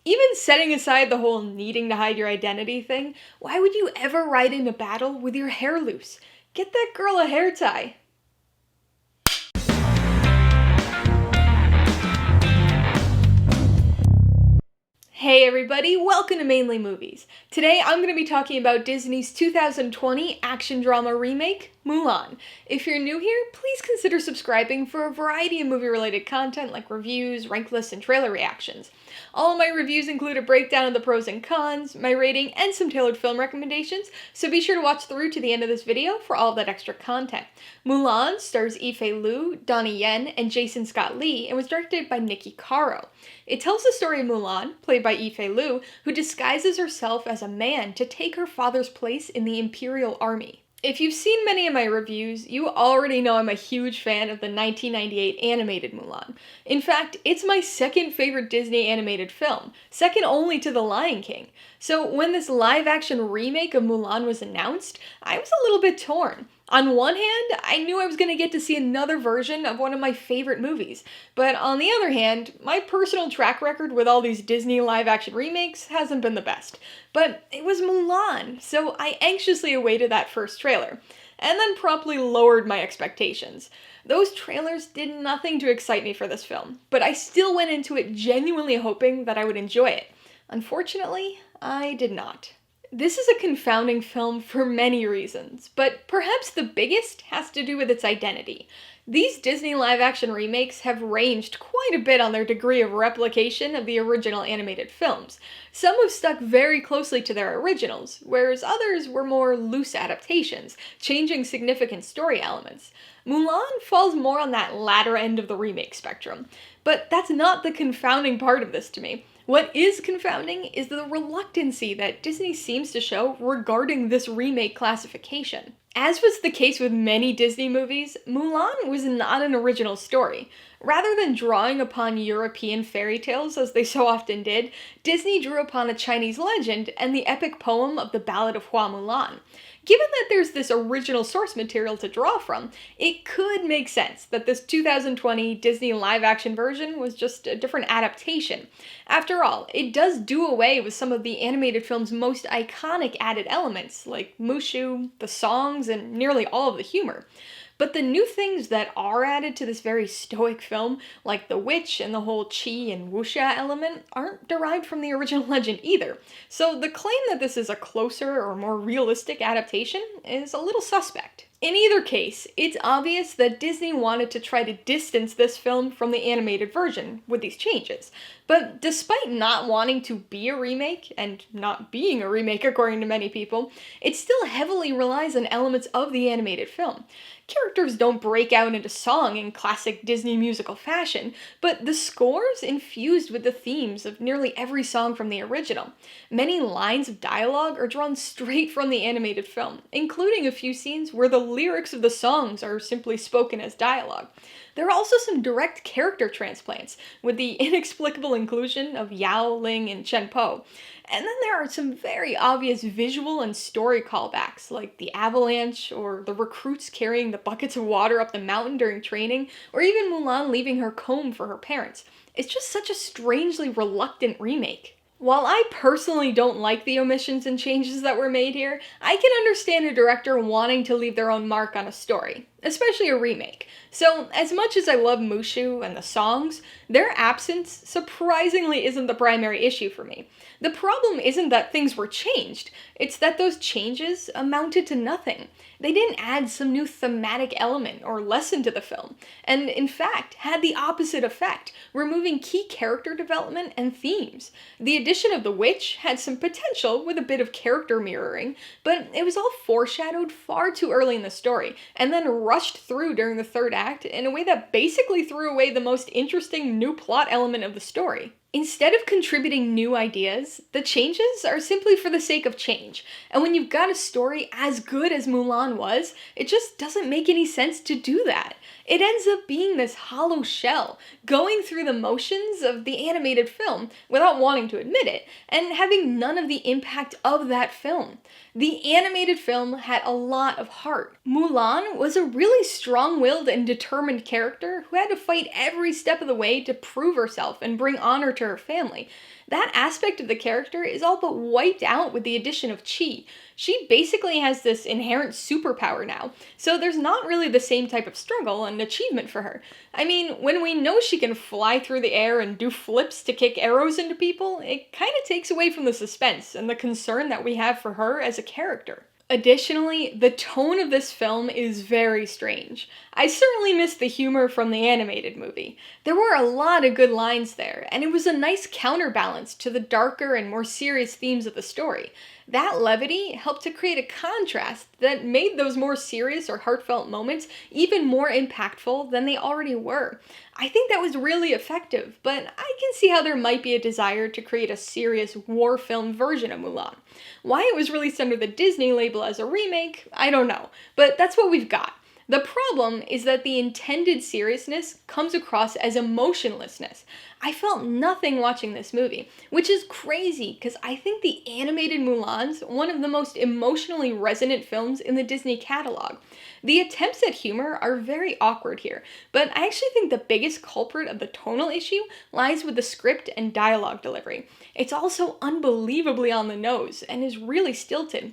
Even setting aside the whole needing to hide your identity thing, why would you ever ride into battle with your hair loose? Get that girl a hair tie. Hey everybody, welcome to Mainely Movies. Today I'm going to be talking about Disney's 2020 action drama remake, Mulan. If you're new here, please consider subscribing for a variety of movie-related content like reviews, rank lists, and trailer reactions. All of my reviews include a breakdown of the pros and cons, my rating, and some tailored film recommendations, so be sure to watch through to the end of this video for all of that extra content. Mulan stars Yifei, Donnie Yen, and Jason Scott Lee, and was directed by Niki, Caro. It tells the story of Mulan, played by Yifei, who disguises herself as a man to take her father's place in the Imperial Army. If you've seen many of my reviews, you already know I'm a huge fan of the 1998 animated Mulan. In fact, it's my second favorite Disney animated film, second only to The Lion King. So when this live-action remake of Mulan was announced, I was a little bit torn. On one hand, I knew I was going to get to see another version of one of my favorite movies, but on the other hand, my personal track record with all these Disney live-action remakes hasn't been the best. But it was Mulan, so I anxiously awaited that first trailer, and then promptly lowered my expectations. Those trailers did nothing to excite me for this film, but I still went into it genuinely hoping that I would enjoy it. Unfortunately, I did not. This is a confounding film for many reasons, but perhaps the biggest has to do with its identity. These Disney live-action remakes have ranged quite a bit on their degree of replication of the original animated films. Some have stuck very closely to their originals, whereas others were more loose adaptations, changing significant story elements. Mulan falls more on that latter end of the remake spectrum, but that's not the confounding part of this to me. What is confounding is the reluctancy that Disney seems to show regarding this remake classification. As was the case with many Disney movies, Mulan was not an original story. Rather than drawing upon European fairy tales, as they so often did, Disney drew upon a Chinese legend and the epic poem of the Ballad of Hua Mulan. Given that there's this original source material to draw from, it could make sense that this 2020 Disney live-action version was just a different adaptation. After all, it does do away with some of the animated film's most iconic added elements, like Mushu, the songs, and nearly all of the humor. But the new things that are added to this very stoic film, like the witch and the whole qi and wuxia element, aren't derived from the original legend either. So the claim that this is a closer or more realistic adaptation is a little suspect. In either case, it's obvious that Disney wanted to try to distance this film from the animated version with these changes. But despite not wanting to be a remake, and not being a remake according to many people, it still heavily relies on elements of the animated film. Characters don't break out into song in classic Disney musical fashion, but the score's infused with the themes of nearly every song from the original. Many lines of dialogue are drawn straight from the animated film, including a few scenes where the lyrics of the songs are simply spoken as dialogue. There are also some direct character transplants, with the inexplicable inclusion of Yao, Ling, and Chen. And then there are some very obvious visual and story callbacks, like the avalanche, or the recruits carrying the buckets of water up the mountain during training, or even Mulan leaving her comb for her parents. It's just such a strangely reluctant remake. While I personally don't like the omissions and changes that were made here, I can understand a director wanting to leave their own mark on a story, especially a remake. So, as much as I love Mushu and the songs, their absence surprisingly isn't the primary issue for me. The problem isn't that things were changed, it's that those changes amounted to nothing. They didn't add some new thematic element or lesson to the film, and in fact had the opposite effect, removing key character development and themes. The addition of the witch had some potential with a bit of character mirroring, but it was all foreshadowed far too early in the story, and then rushed through during the third act in a way that basically threw away the most interesting new plot element of the story. Instead of contributing new ideas, the changes are simply for the sake of change. And when you've got a story as good as Mulan was, it just doesn't make any sense to do that. It ends up being this hollow shell, going through the motions of the animated film without wanting to admit it, and having none of the impact of that film. The animated film had a lot of heart. Mulan was a really strong-willed and determined character who had to fight every step of the way to prove herself and bring honor to her family. That aspect of the character is all but wiped out with the addition of Chi. She basically has this inherent superpower now, so there's not really the same type of struggle and achievement for her. I mean, when we know she can fly through the air and do flips to kick arrows into people, it kind of takes away from the suspense and the concern that we have for her as a character. Additionally, the tone of this film is very strange. I certainly missed the humor from the animated movie. There were a lot of good lines there, and it was a nice counterbalance to the darker and more serious themes of the story. That levity helped to create a contrast that made those more serious or heartfelt moments even more impactful than they already were. I think that was really effective, but I can see how there might be a desire to create a serious war film version of Mulan. Why it was released under the Disney label as a remake, I don't know, but that's what we've got. The problem is that the intended seriousness comes across as emotionlessness. I felt nothing watching this movie, which is crazy because I think the animated Mulan's one of the most emotionally resonant films in the Disney catalog. The attempts at humor are very awkward here, but I actually think the biggest culprit of the tonal issue lies with the script and dialogue delivery. It's also unbelievably on the nose and is really stilted.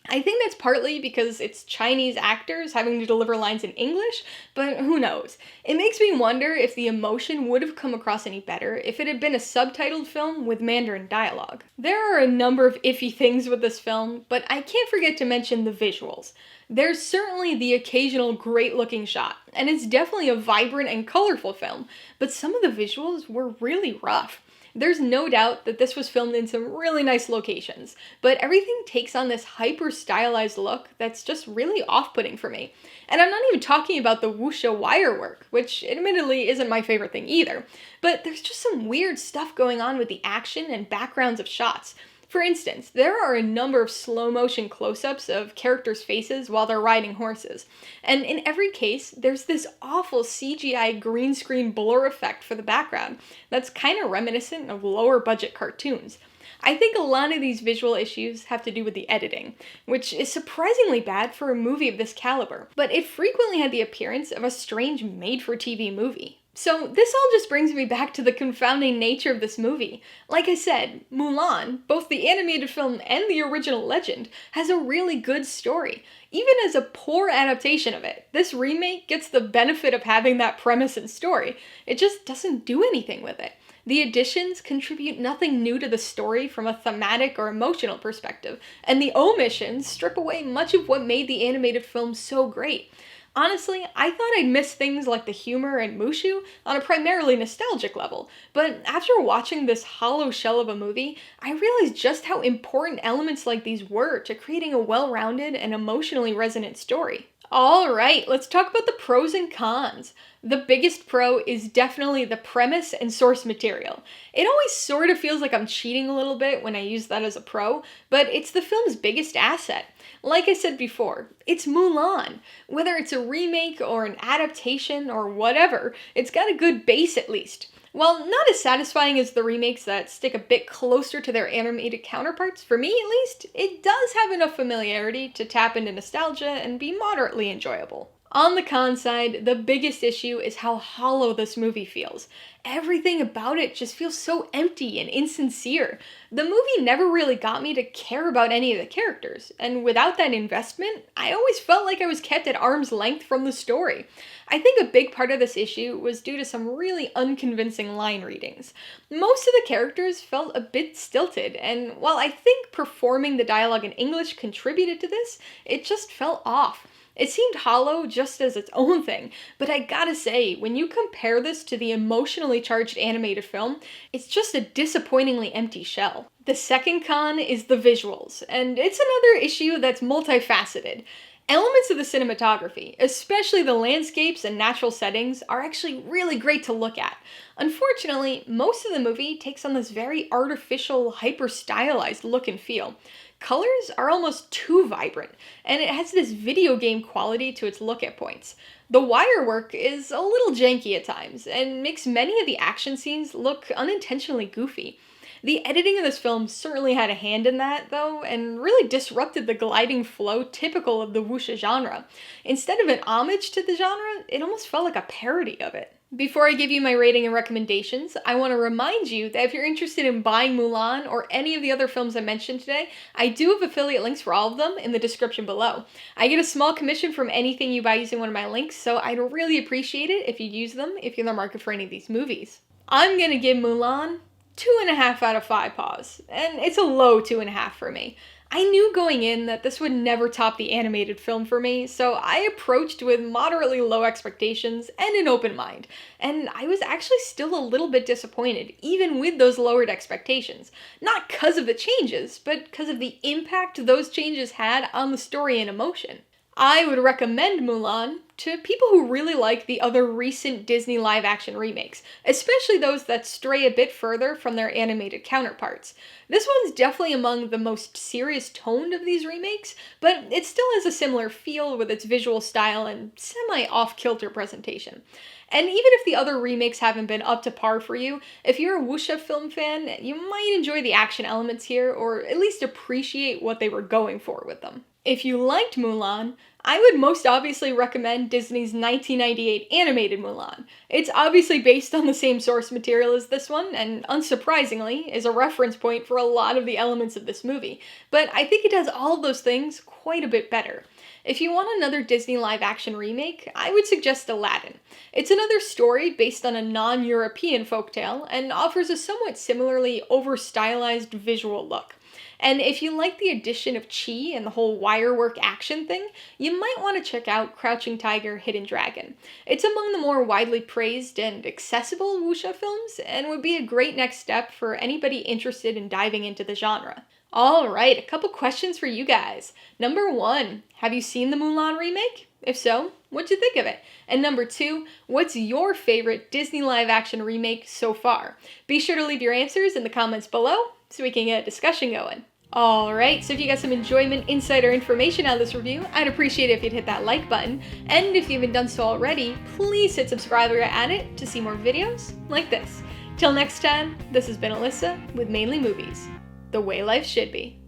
I think that's partly because it's Chinese actors having to deliver lines in English, but who knows. It makes me wonder if the emotion would have come across any better if it had been a subtitled film with Mandarin dialogue. There are a number of iffy things with this film, but I can't forget to mention the visuals. There's certainly the occasional great-looking shot, and it's definitely a vibrant and colorful film, but some of the visuals were really rough. There's no doubt that this was filmed in some really nice locations, but everything takes on this hyper-stylized look that's just really off-putting for me. And I'm not even talking about the wuxia wire work, which admittedly isn't my favorite thing either, but there's just some weird stuff going on with the action and backgrounds of shots. For instance, there are a number of slow-motion close-ups of characters' faces while they're riding horses, and in every case, there's this awful CGI green screen blur effect for the background that's kind of reminiscent of lower-budget cartoons. I think a lot of these visual issues have to do with the editing, which is surprisingly bad for a movie of this caliber, but it frequently had the appearance of a strange made-for-TV movie. So this all just brings me back to the confounding nature of this movie. Like I said, Mulan, both the animated film and the original legend, has a really good story. Even as a poor adaptation of it, this remake gets the benefit of having that premise and story. It just doesn't do anything with it. The additions contribute nothing new to the story from a thematic or emotional perspective, and the omissions strip away much of what made the animated film so great. Honestly, I thought I'd miss things like the humor and Mushu on a primarily nostalgic level, but after watching this hollow shell of a movie, I realized just how important elements like these were to creating a well-rounded and emotionally resonant story. Alright, let's talk about the pros and cons. The biggest pro is definitely the premise and source material. It always sort of feels like I'm cheating a little bit when I use that as a pro, but it's the film's biggest asset. Like I said before, it's Mulan. Whether it's a remake or an adaptation or whatever, it's got a good base at least. While not as satisfying as the remakes that stick a bit closer to their animated counterparts, for me at least, it does have enough familiarity to tap into nostalgia and be moderately enjoyable. On the con side, the biggest issue is how hollow this movie feels. Everything about it just feels so empty and insincere. The movie never really got me to care about any of the characters, and without that investment, I always felt like I was kept at arm's length from the story. I think a big part of this issue was due to some really unconvincing line readings. Most of the characters felt a bit stilted, and while I think performing the dialogue in English contributed to this, it just felt off. It seemed hollow just as its own thing, but I gotta say, when you compare this to the emotionally charged animated film, it's just a disappointingly empty shell. The second con is the visuals, and it's another issue that's multifaceted. Elements of the cinematography, especially the landscapes and natural settings, are actually really great to look at. Unfortunately, most of the movie takes on this very artificial, hyper-stylized look and feel. Colors are almost too vibrant, and it has this video game quality to its look at points. The wire work is a little janky at times, and makes many of the action scenes look unintentionally goofy. The editing of this film certainly had a hand in that, though, and really disrupted the gliding flow typical of the wuxia genre. Instead of an homage to the genre, it almost felt like a parody of it. Before I give you my rating and recommendations, I want to remind you that if you're interested in buying Mulan or any of the other films I mentioned today, I do have affiliate links for all of them in the description below. I get a small commission from anything you buy using one of my links, so I'd really appreciate it if you'd use them if you're in the market for any of these movies. I'm gonna give Mulan 2.5 out of 5 paws, and it's a low 2.5 for me. I knew going in that this would never top the animated film for me, so I approached with moderately low expectations and an open mind. And I was actually still a little bit disappointed, even with those lowered expectations. Not because of the changes, but because of the impact those changes had on the story and emotion. I would recommend Mulan to people who really like the other recent Disney live-action remakes, especially those that stray a bit further from their animated counterparts. This one's definitely among the most serious toned of these remakes, but it still has a similar feel with its visual style and semi-off-kilter presentation. And even if the other remakes haven't been up to par for you, if you're a wuxia film fan, you might enjoy the action elements here, or at least appreciate what they were going for with them. If you liked Mulan, I would most obviously recommend Disney's 1998 animated Mulan. It's obviously based on the same source material as this one, and unsurprisingly, is a reference point for a lot of the elements of this movie, but I think it does all of those things quite a bit better. If you want another Disney live-action remake, I would suggest Aladdin. It's another story based on a non-European folktale, and offers a somewhat similarly over-stylized visual look. And if you like the addition of Chi and the whole wirework action thing, you might want to check out Crouching Tiger, Hidden Dragon. It's among the more widely praised and accessible wuxia films, and would be a great next step for anybody interested in diving into the genre. Alright, a couple questions for you guys. Number 1, have you seen the Mulan remake? If so, what'd you think of it? And number 2, what's your favorite Disney live-action remake so far? Be sure to leave your answers in the comments below, so we can get a discussion going. Alright, so if you got some enjoyment, insight, or information out of this review, I'd appreciate it if you'd hit that like button. And if you haven't done so already, please hit subscribe while you're at it to see more videos like this. Till next time, this has been Alyssa with Mainely Movies, the way life should be.